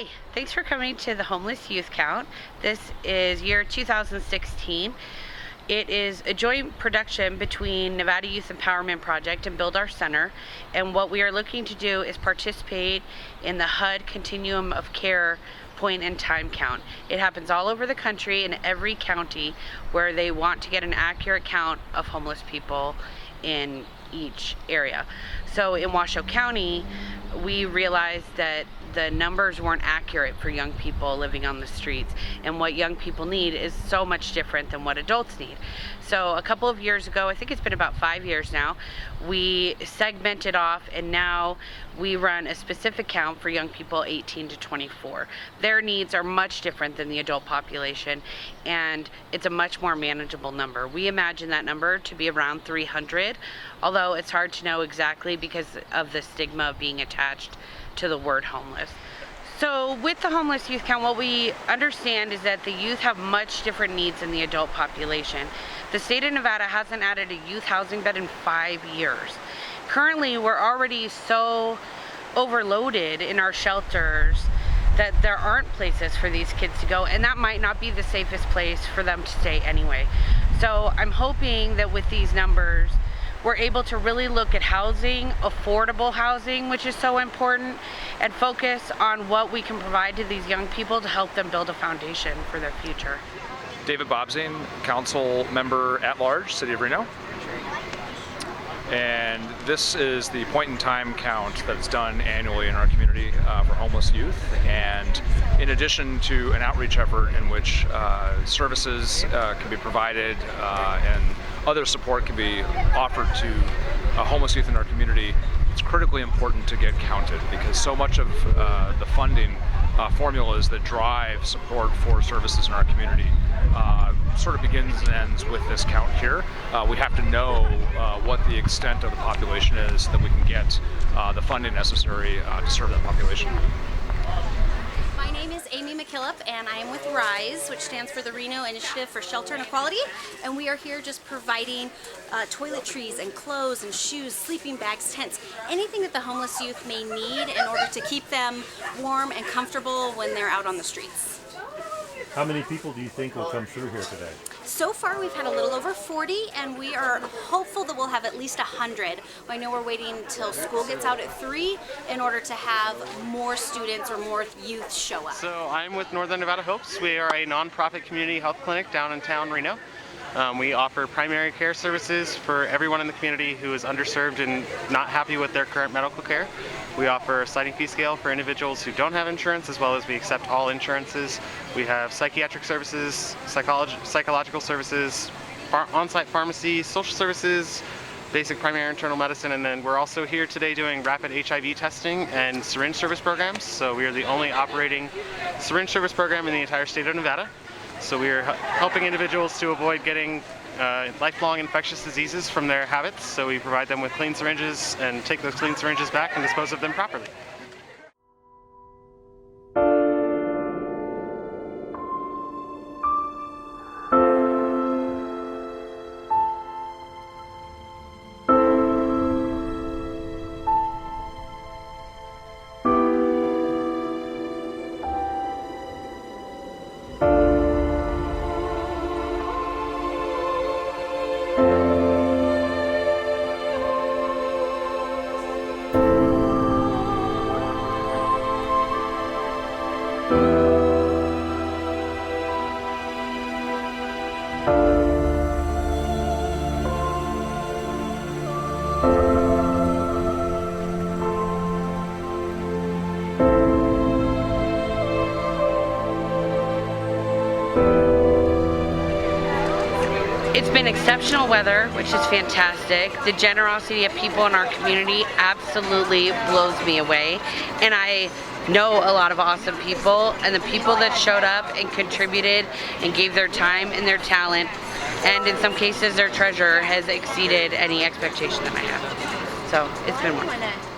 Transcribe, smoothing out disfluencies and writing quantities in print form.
Hi, thanks for coming to the Homeless Youth Count. This is year 2016. It is a joint production between Nevada Youth Empowerment Project and Build Our Center, and what we are looking to do is participate in the HUD Continuum of Care point in time count. It happens all over the country in every county where they want to get an accurate count of homeless people in each area. So in Washoe County, we realized that the numbers weren't accurate for young people living on the streets, and what young people need is so much different than what adults need. So a couple of years ago, I think it's been about 5 years now, we segmented off, and now we run a specific count for young people 18 to 24. Their needs are much different than the adult population, and it's a much more manageable number. We imagine that number to be around 300, although it's hard to know exactly because of the stigma of being attached to the word homeless. So with the homeless youth count, what we understand is that the youth have much different needs than the adult population. The state of Nevada hasn't added a youth housing bed in 5 years. Currently, we're already so overloaded in our shelters that there aren't places for these kids to go, and that might not be the safest place for them to stay anyway. So I'm hoping that with these numbers, we're able to really look at housing, affordable housing, which is so important, and focus on what we can provide to these young people to help them build a foundation for their future. David Bobzine, Council Member at Large, City of Reno. And this is the point in time count that's done annually in our community for homeless youth. And in addition to an outreach effort in which services can be provided and other support can be offered to homeless youth in our community, it's critically important to get counted, because so much of the funding formulas that drive support for services in our community sort of begins and ends with this count here. We have to know what the extent of the population is so that we can get the funding necessary to serve that population. My name is Amy McKillop, and I am with RISE, which stands for the Reno Initiative for Shelter and Equality, and we are here just providing toiletries and clothes and shoes, sleeping bags, tents, anything that the homeless youth may need in order to keep them warm and comfortable when they're out on the streets. How many people do you think will come through here today? So far we've had a little over 40, and we are hopeful that we'll have at least 100. I know we're waiting until school gets out at 3 in order to have more students or more youth show up. So I'm with Northern Nevada Hopes. We are a nonprofit community health clinic down in town, Reno. We offer primary care services for everyone in the community who is underserved and not happy with their current medical care. We offer a sliding fee scale for individuals who don't have insurance, as well as we accept all insurances. We have psychiatric services, psychological services, on-site pharmacy, social services, basic primary internal medicine, and then we're also here today doing rapid HIV testing and syringe service programs. So we are the only operating syringe service program in the entire state of Nevada. So we are helping individuals to avoid getting lifelong infectious diseases from their habits. So we provide them with clean syringes and take those clean syringes back and dispose of them properly. It's been exceptional weather, which is fantastic. The generosity of people in our community absolutely blows me away. And I know a lot of awesome people, and the people that showed up and contributed and gave their time and their talent, and in some cases their treasure, has exceeded any expectation that I have. So it's been wonderful.